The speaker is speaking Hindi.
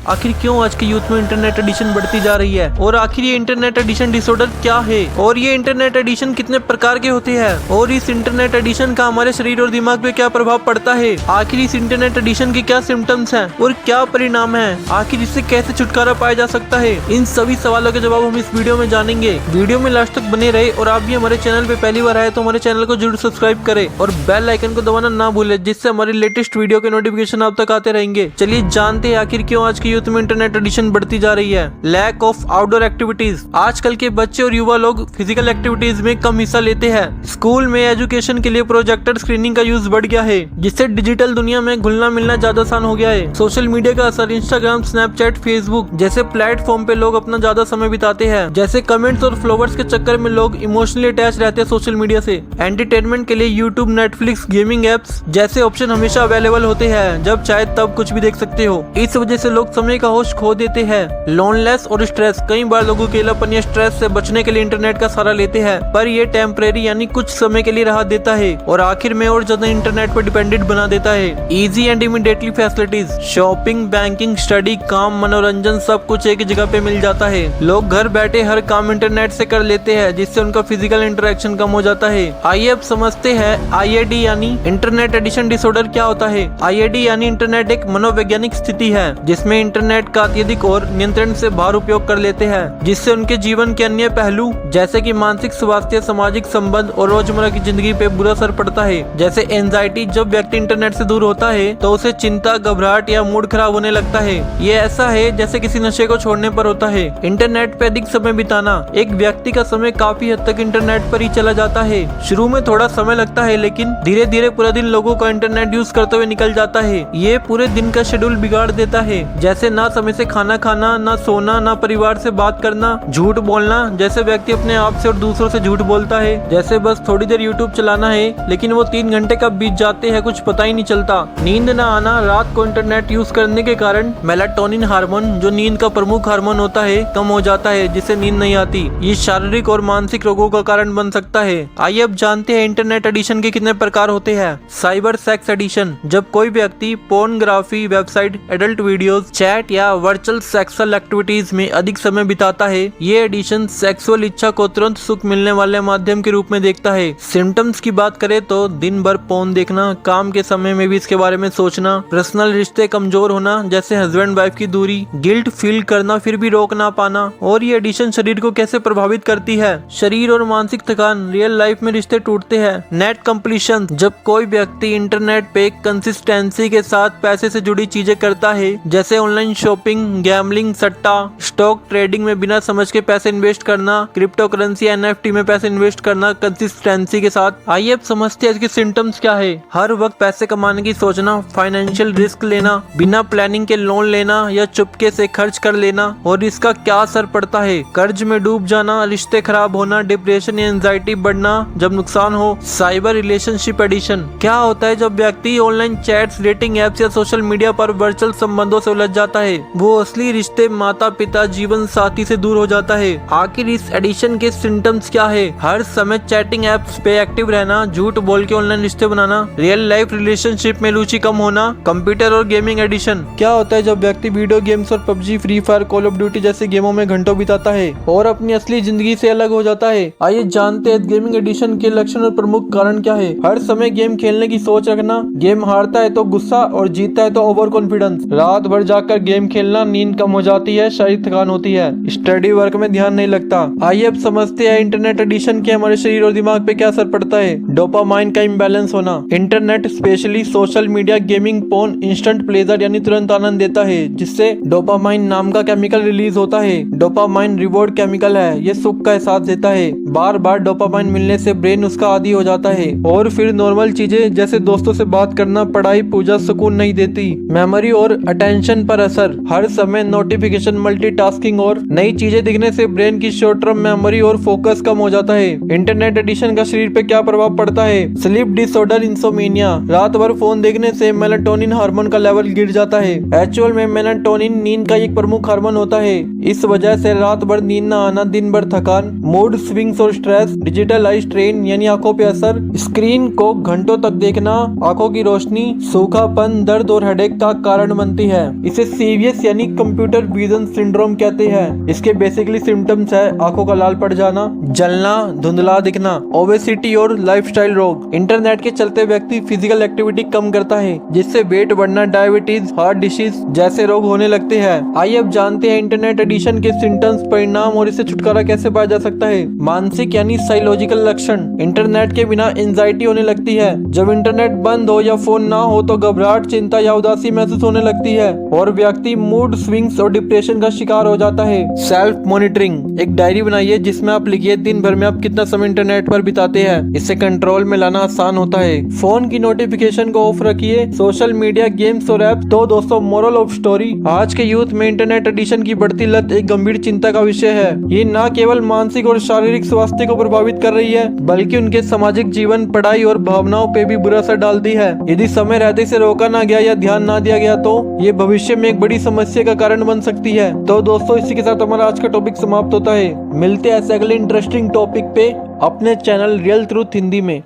आखिर क्यों आज के यूथ में इंटरनेट एडिशन बढ़ती जा रही है, और आखिर ये इंटरनेट एडिशन डिसऑर्डर क्या है, और ये इंटरनेट एडिशन कितने प्रकार के होते हैं, और इस इंटरनेट एडिशन का हमारे शरीर और दिमाग पे क्या प्रभाव पड़ता है। आखिर इस इंटरनेट एडिशन के क्या सिम्टम्स हैं और क्या परिणाम है, आखिर इससे कैसे छुटकारा पाया जा सकता है। इन सभी सवालों के जवाब हम इस वीडियो में जानेंगे। वीडियो में लास्ट तक बने रहे, और आप भी हमारे चैनल पे पहली बार आए तो हमारे चैनल को जरूर सब्सक्राइब करें और बेल आइकन को दबाना ना भूले, जिससे हमारी लेटेस्ट वीडियो के नोटिफिकेशन आप तक आते रहेंगे। चलिए जानते हैं आखिर क्यों आज के यूथ में इंटरनेट एडिशन बढ़ती जा रही है। Lack of outdoor activities. आजकल के बच्चे और युवा लोग फिजिकल एक्टिविटीज में कम हिस्सा लेते हैं। स्कूल में एजुकेशन के लिए प्रोजेक्टर स्क्रीनिंग का यूज बढ़ गया है, जिससे डिजिटल दुनिया में घुलना मिलना ज्यादा आसान हो गया है। सोशल मीडिया का असर। इंस्टाग्राम, स्नैपचैट, फेसबुक जैसे प्लेटफॉर्म पे लोग अपना ज्यादा समय बिताते हैं। जैसे कमेंट्स और फॉलोअर्स के चक्कर में लोग इमोशनली अटैच रहते हैं सोशल मीडिया से। एंटरटेनमेंट के लिए यूट्यूब, नेटफ्लिक्स, गेमिंग एप्स जैसे ऑप्शन हमेशा अवेलेबल होते हैं, जब चाहे तब कुछ भी देख सकते हो। इस वजह से लोग समय का होश खो देते हैं। लोनलेस और स्ट्रेस। कई बार लोगों अकेलापन या स्ट्रेस से बचने के लिए इंटरनेट का सहारा लेते हैं, पर ये टेम्परेरी यानी कुछ समय के लिए राहत देता है और आखिर में और ज्यादा इंटरनेट पर डिपेंडेंट बना देता है। Easy and immediately facilities. Shopping, banking, study, काम, मनोरंजन सब कुछ एक जगह पे मिल जाता है। लोग घर बैठे हर काम इंटरनेट से कर लेते हैं, जिससे उनका फिजिकल इंटरेक्शन कम हो जाता है। आइए अब समझते हैं IAD यानी इंटरनेट एडिशन डिसऑर्डर क्या होता है। IAD यानी इंटरनेट एक मनोवैज्ञानिक स्थिति है, जिसमें इंटरनेट का अत्यधिक और नियंत्रण से बाहर उपयोग कर लेते हैं, जिससे उनके जीवन के अन्य पहलू जैसे कि मानसिक स्वास्थ्य, सामाजिक संबंध और रोजमर्रा की जिंदगी पे बुरा असर पड़ता है। जैसे एंजाइटी। जब व्यक्ति इंटरनेट से दूर होता है तो उसे चिंता, घबराहट या मूड खराब होने लगता है। ये ऐसा है जैसे किसी नशे को छोड़ने पर होता है। इंटरनेट पे अधिक समय बिताना। एक व्यक्ति का समय काफी हद तक इंटरनेट पर ही चला जाता है। शुरू में थोड़ा समय लगता है, लेकिन धीरे धीरे पूरा दिन लोगों का इंटरनेट यूज करते हुए निकल जाता है। ये पूरे दिन का शेड्यूल बिगाड़ देता है, जैसे ना समय से खाना खाना, ना सोना, ना परिवार से बात करना, झूठ बोलना। जैसे व्यक्ति अपने आप से और दूसरों से झूठ बोलता है, जैसे बस थोड़ी देर यूट्यूब चलाना है, लेकिन वो 3 घंटे कब बीत जाते हैं कुछ पता ही नहीं चलता। नींद न आना। रात को इंटरनेट यूज करने के कारण मेलाटोनिन हार्मोन, जो नींद का प्रमुख हार्मोन होता है, कम हो जाता है, जिससे नींद नहीं आती। ये शारीरिक और मानसिक रोगों का कारण बन सकता है। आइए अब जानते हैं इंटरनेट एडिशन के कितने प्रकार होते हैं। Cyber sex addiction. जब कोई व्यक्ति pornography website, adult videos, chat या वर्चुअल सेक्सुअल एक्टिविटीज में अधिक समय बिताता है। ये एडिशन सेक्सुअल इच्छा को तुरंत सुख मिलने वाले माध्यम के रूप में देखता है। सिम्टम्स की बात करें तो दिन भर पोर्न देखना, काम के समय में भी इसके बारे में सोचना, पर्सनल रिश्ते कमजोर होना जैसे हस्बैंड वाइफ की दूरी, गिल्ट फील करना फिर भी रोक ना पाना। और ये एडिशन शरीर को कैसे प्रभावित करती है। शरीर और मानसिक थकान। रियल लाइफ में रिश्ते टूटते हैं। Net completion. जब कोई व्यक्ति इंटरनेट पे कंसिस्टेंसी के साथ पैसे से जुड़ी चीजें करता है, जैसे ऑनलाइन शॉपिंग, गैम्बलिंग, सट्टा, स्टॉक ट्रेडिंग में बिना समझ के पैसे इन्वेस्ट करना, क्रिप्टो करेंसी, NFT में पैसे इन्वेस्ट करना कंसिस्टेंसी के साथ। आइए अब समझते हैं इसके सिम्टम्स क्या है। हर वक्त पैसे कमाने की सोचना, फाइनेंशियल रिस्क लेना, बिना प्लानिंग के लोन लेना या चुपके से खर्च कर लेना, और इसका क्या असर पड़ता है। कर्ज में डूब जाना, रिश्ते खराब होना, डिप्रेशन या एंजाइटी बढ़ना जब नुकसान हो। Cyber relationship addiction. क्या होता है जब व्यक्ति ऑनलाइन चैट्स, डेटिंग एप्स या सोशल मीडिया पर वर्चुअल संबंधों से उलझ जाता है, वो असली रिश्ते, माता पिता, जीवन साथी से दूर हो जाता है। आखिर इस एडिशन के सिम्टम्स क्या है। हर समय चैटिंग एप्स पे एक्टिव रहना, झूठ बोल के ऑनलाइन रिश्ते बनाना, रियल लाइफ रिलेशनशिप में रुचि कम होना। कंप्यूटर और गेमिंग एडिशन। क्या होता है जब व्यक्ति वीडियो गेम्स और PUBG, free fire, call of duty जैसे गेमों में घंटों बिताता है और अपनी असली जिंदगी से अलग हो जाता है। आइए जानते हैं गेमिंग एडिशन के लक्षण और प्रमुख कारण क्या है। हर समय गेम खेलने की सोच रखना, गेम हारता है तो गुस्सा और जीतता है तो ओवर कॉन्फिडेंस, रात भर जाकर गेम खेलना, नींद कम हो जाती है, शारीरिक थकान होती है, स्टडी वर्क में ध्यान नहीं लगता। आइए अब समझते हैं इंटरनेट एडिशन के हमारे शरीर और दिमाग पे क्या असर पड़ता है। डोपामाइन का इम्बैलेंस होना। Internet specially social media, gaming, porn instant pleasure यानी तुरंत आनंद देता है, जिससे डोपामाइन नाम का केमिकल रिलीज होता है। डोपामाइन रिवॉर्ड केमिकल है, ये सुख का एहसास देता है। बार बार डोपामाइन मिलने से ब्रेन उसका आदी हो जाता है और फिर नॉर्मल चीजें जैसे दोस्तों से बात करना, पढ़ाई, पूजा सुकून नहीं देती। मेमोरी और अटेंशन पर असर। हर समय नोटिफिकेशन, मल्टीटास्किंग और नई चीजें दिखने से ब्रेन की शॉर्ट टर्म मेमोरी और फोकस कम हो जाता है। इंटरनेट एडिशन का शरीर पे क्या प्रभाव पड़ता है। Sleep disorder, insomnia. रात भर फोन देखने से मेलाटोनिन हार्मोन का लेवल गिर जाता है। एक्चुअल में मेलाटोनिन नींद का एक प्रमुख हार्मोन होता है। इस वजह से रात भर नींद न आना, दिन भर थकान, मूड स्विंग्स और स्ट्रेस। डिजिटल आई स्ट्रेन यानी आंखों पे असर। स्क्रीन को घंटों तक देखना आंखों की रोशनी, सूखापन, दर्द और हेडेक का कारण बनती है। इससे CVS यानी कंप्यूटर विजन सिंड्रोम कहते हैं। इसके बेसिकली सिम्टम्स है आंखों का लाल पड़ जाना, जलना, धुंधला दिखना, ओबेसिटी और लाइफस्टाइल रोग। इंटरनेट के चलते व्यक्ति फिजिकल एक्टिविटी कम करता है, जिससे वेट बढ़ना, डायबिटीज, हार्ट डिसीज जैसे रोग होने लगते हैं। आइए अब जानते हैं इंटरनेट एडिशन के सिम्टम्स, परिणाम और इससे छुटकारा कैसे पाया जा सकता है। मानसिक यानी साइकोलॉजिकल लक्षण। इंटरनेट के बिना एंजाइटी होने लगती है। जब इंटरनेट बंद हो या फोन ना हो तो घबराहट, चिंता या उदासी महसूस होने लगती है और व्यक्ति मूड स्विंग्स और डिप्रेशन का शिकार हो जाता है। Self monitoring. एक डायरी बनाइए जिसमें आप लिखिए दिन भर में आप कितना समय इंटरनेट पर बिताते हैं। इससे कंट्रोल में लाना आसान होता है। फोन की नोटिफिकेशन को ऑफ रखिए। सोशल मीडिया, गेम्स और ऐप्स। तो दोस्तों, मोरल ऑफ स्टोरी, आज के यूथ में इंटरनेट एडिशन की बढ़ती लत एक गंभीर चिंता का विषय है। ये न केवल मानसिक और शारीरिक स्वास्थ्य को प्रभावित कर रही है, बल्कि उनके सामाजिक जीवन, पढ़ाई और भावनाओं पे भी बुरा असर डालती है। यदि समय रहते से रोका ना गया या ध्यान ना दिया गया तो ये भविष्य में एक बड़ी समस्या का कारण बन सकती है। तो दोस्तों, इसी के साथ हमारा आज का टॉपिक समाप्त होता है। मिलते हैं ऐसे अगले इंटरेस्टिंग टॉपिक पे अपने चैनल रियल ट्रूथ हिंदी में।